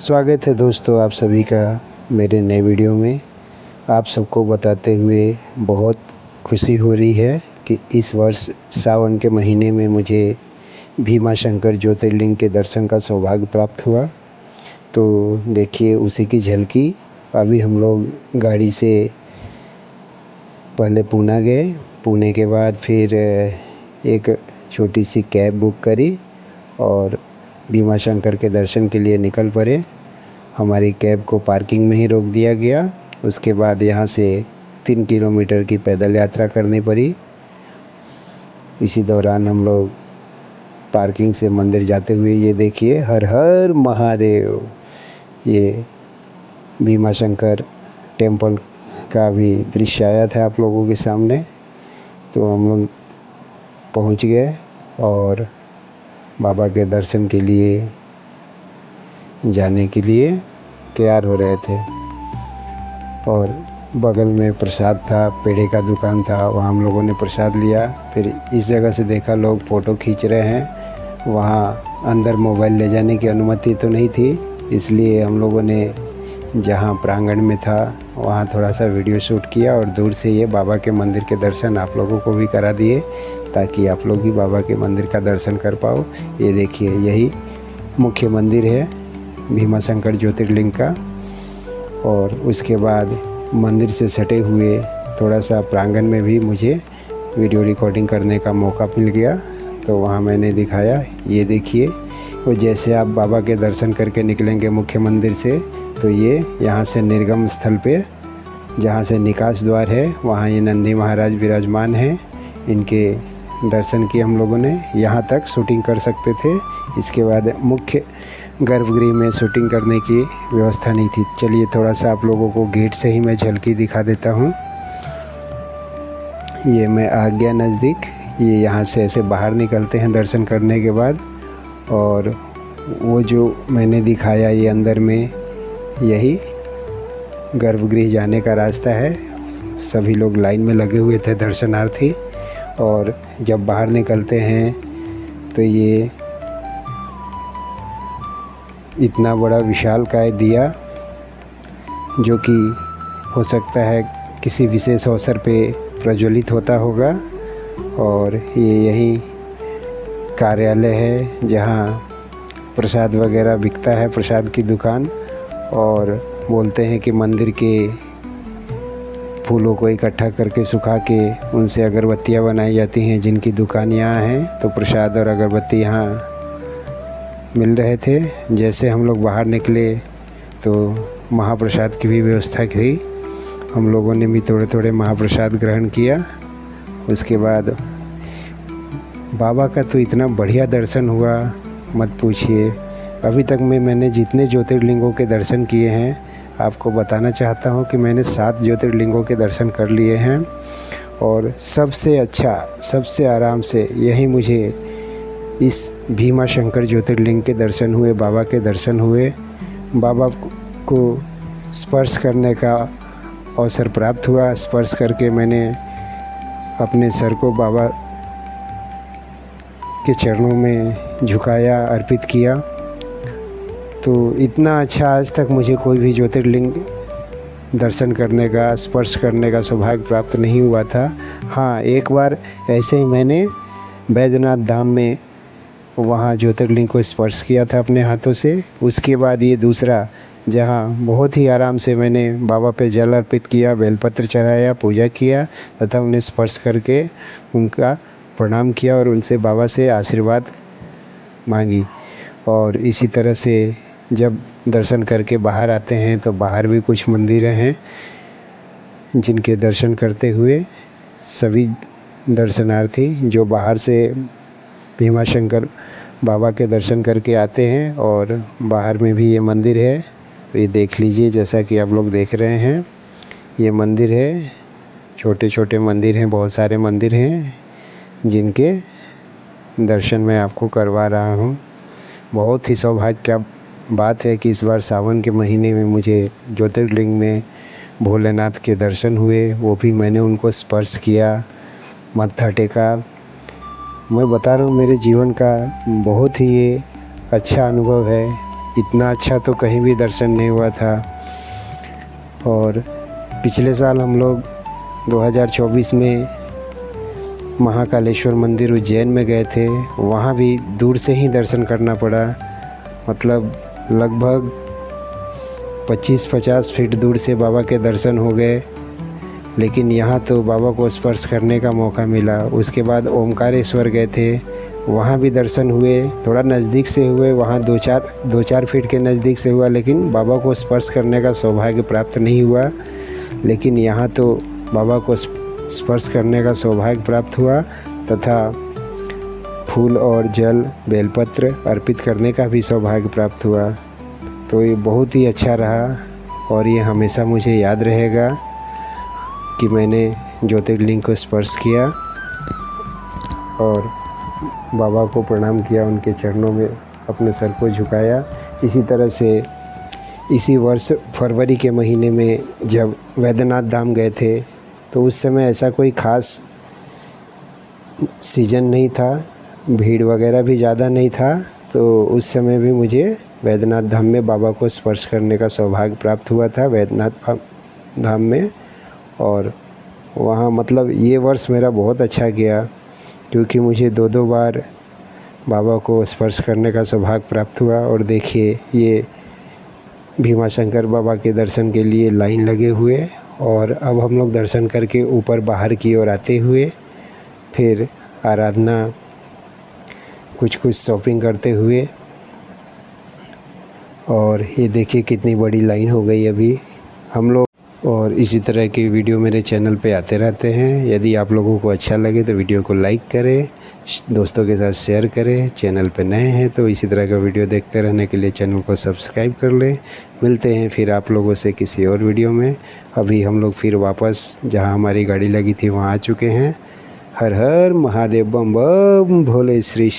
स्वागत है दोस्तों आप सभी का मेरे नए वीडियो में। आप सबको बताते हुए बहुत खुशी हो रही है कि इस वर्ष सावन के महीने में मुझे भीमा शंकर ज्योतिर्लिंग के दर्शन का सौभाग्य प्राप्त हुआ। तो देखिए उसी की झलकी। अभी हम लोग गाड़ी से पहले पूना गए, पुणे के बाद फिर एक छोटी सी कैब बुक करी और भीमा शंकर के दर्शन के लिए निकल पड़े। हमारी कैब को पार्किंग में ही रोक दिया गया। उसके बाद यहाँ से 3 किलोमीटर की पैदल यात्रा करनी पड़ी। इसी दौरान हम लोग पार्किंग से मंदिर जाते हुए ये देखिए हर हर महादेव, ये भीमा शंकर टेम्पल का भी दृश्य आया था आप लोगों के सामने। तो हम लोग पहुँच गए और बाबा के दर्शन के लिए जाने के लिए तैयार हो रहे थे। और बगल में प्रसाद था, पेड़े का दुकान था, वहाँ हम लोगों ने प्रसाद लिया। फिर इस जगह से देखा लोग फ़ोटो खींच रहे हैं। वहाँ अंदर मोबाइल ले जाने की अनुमति तो नहीं थी, इसलिए हम लोगों ने जहाँ प्रांगण में था वहाँ थोड़ा सा वीडियो शूट किया और दूर से ये बाबा के मंदिर के दर्शन आप लोगों को भी करा दिए, ताकि आप लोग भी बाबा के मंदिर का दर्शन कर पाओ। ये देखिए यही मुख्य मंदिर है भीमा शंकर ज्योतिर्लिंग का। और उसके बाद मंदिर से सटे हुए थोड़ा सा प्रांगण में भी मुझे वीडियो रिकॉर्डिंग करने का मौका मिल गया, तो वहाँ मैंने दिखाया। ये देखिए वो जैसे आप बाबा के दर्शन करके निकलेंगे मुख्य मंदिर से, तो ये यहाँ से निर्गम स्थल पे जहाँ से निकास द्वार है वहाँ ये नंदी महाराज विराजमान हैं। इनके दर्शन किए हम लोगों ने। यहाँ तक शूटिंग कर सकते थे, इसके बाद मुख्य गर्भगृह में शूटिंग करने की व्यवस्था नहीं थी। चलिए थोड़ा सा आप लोगों को गेट से ही मैं झलकी दिखा देता हूँ। ये मैं आ गया नज़दीक। ये यहाँ से ऐसे बाहर निकलते हैं दर्शन करने के बाद, और वो जो मैंने दिखाया ये अंदर में यही गर्भगृह जाने का रास्ता है। सभी लोग लाइन में लगे हुए थे दर्शनार्थी। और जब बाहर निकलते हैं तो ये इतना बड़ा विशालकाय दिया, जो कि हो सकता है किसी विशेष अवसर पे प्रज्वलित होता होगा। और ये यही कार्यालय है जहाँ प्रसाद वगैरह बिकता है, प्रसाद की दुकान। और बोलते हैं कि मंदिर के फूलों को इकट्ठा करके सुखा के उनसे अगरबत्तियाँ बनाई जाती हैं। जिनकी दुकान यहाँ है तो प्रसाद और अगरबत्ती यहाँ मिल रहे थे। जैसे हम लोग बाहर निकले तो महाप्रसाद की भी व्यवस्था की। हम लोगों ने भी थोड़े थोड़े महाप्रसाद ग्रहण किया। उसके बाद बाबा का तो इतना बढ़िया दर्शन हुआ, मत पूछिए। अभी तक मैंने जितने ज्योतिर्लिंगों के दर्शन किए हैं, आपको बताना चाहता हूँ कि मैंने 7 ज्योतिर्लिंगों के दर्शन कर लिए हैं। और सबसे अच्छा, सबसे आराम से यही मुझे इस भीमा शंकर ज्योतिर्लिंग के दर्शन हुए, बाबा के दर्शन हुए। बाबा को स्पर्श करने का अवसर प्राप्त हुआ। स्पर्श करके मैंने अपने सर को बाबा के चरणों में झुकाया, अर्पित किया। तो इतना अच्छा आज तक मुझे कोई भी ज्योतिर्लिंग दर्शन करने का, स्पर्श करने का सौभाग्य प्राप्त नहीं हुआ था। हाँ, एक बार ऐसे ही मैंने बैद्यनाथ धाम में वहाँ ज्योतिर्लिंग को स्पर्श किया था अपने हाथों से। उसके बाद ये दूसरा, जहाँ बहुत ही आराम से मैंने बाबा पे जल अर्पित किया, बेलपत्र चढ़ाया, पूजा किया तथा उन्हें स्पर्श करके उनका प्रणाम किया और उनसे बाबा से आशीर्वाद मांगी। और इसी तरह से जब दर्शन करके बाहर आते हैं तो बाहर भी कुछ मंदिर हैं जिनके दर्शन करते हुए सभी दर्शनार्थी जो बाहर से भीमा शंकर बाबा के दर्शन करके आते हैं। और बाहर में भी ये मंदिर है, तो ये देख लीजिए जैसा कि आप लोग देख रहे हैं। ये मंदिर है, छोटे छोटे मंदिर हैं, बहुत सारे मंदिर हैं जिनके दर्शन मैं आपको करवा रहा हूँ। बहुत ही सौभाग्य क्या बात है कि इस बार सावन के महीने में मुझे ज्योतिर्लिंग में भोलेनाथ के दर्शन हुए, वो भी मैंने उनको स्पर्श किया, मत्था टेका। मैं बता रहा हूँ मेरे जीवन का बहुत ही ये अच्छा अनुभव है इतना अच्छा तो कहीं भी दर्शन नहीं हुआ था। और पिछले साल हम लोग 2024 में महाकालेश्वर मंदिर उज्जैन में गए थे, वहाँ भी दूर से ही दर्शन करना पड़ा। मतलब लगभग 25-50 फीट दूर से बाबा के दर्शन हो गए, लेकिन यहाँ तो बाबा को स्पर्श करने का मौका मिला। उसके बाद ओमकारेश्वर गए थे, वहाँ भी दर्शन हुए, थोड़ा नज़दीक से हुए, वहाँ 2-4 फीट के नज़दीक से हुआ, लेकिन बाबा को स्पर्श करने का सौभाग्य प्राप्त नहीं हुआ। लेकिन यहाँ तो बाबा को स्पर्श करने का सौभाग्य प्राप्त हुआ तथा फूल और जल बेलपत्र अर्पित करने का भी सौभाग्य प्राप्त हुआ। तो ये बहुत ही अच्छा रहा और ये हमेशा मुझे याद रहेगा कि मैंने ज्योतिर्लिंग को स्पर्श किया और बाबा को प्रणाम किया, उनके चरणों में अपने सर को झुकाया। इसी तरह से इसी वर्ष फरवरी के महीने में जब वैद्यनाथ धाम गए थे, तो उस समय ऐसा कोई ख़ास सीज़न नहीं था, भीड़ वगैरह भी ज़्यादा नहीं था। तो उस समय भी मुझे वैद्यनाथ धाम में बाबा को स्पर्श करने का सौभाग्य प्राप्त हुआ था, वैद्यनाथ धाम में। और वहाँ मतलब ये वर्ष मेरा बहुत अच्छा गया, क्योंकि मुझे 2 बार बाबा को स्पर्श करने का सौभाग्य प्राप्त हुआ। और देखिए, ये भीमाशंकर बाबा के दर्शन के लिए लाइन लगे हुए, और अब हम लोग दर्शन करके ऊपर बाहर की ओर आते हुए फिर आराधना कुछ शॉपिंग करते हुए। और ये देखिए कितनी बड़ी लाइन हो गई अभी हम लोग। और इसी तरह की वीडियो मेरे चैनल पे आते रहते हैं। यदि आप लोगों को अच्छा लगे तो वीडियो को लाइक करें, दोस्तों के साथ शेयर करें। चैनल पे नए हैं तो इसी तरह का वीडियो देखते रहने के लिए चैनल को सब्सक्राइब कर लें। मिलते हैं फिर आप लोगों से किसी और वीडियो में। अभी हम लोग फिर वापस जहां हमारी गाड़ी लगी थी वहां आ चुके हैं। हर हर महादेव, बम बम भोले श्री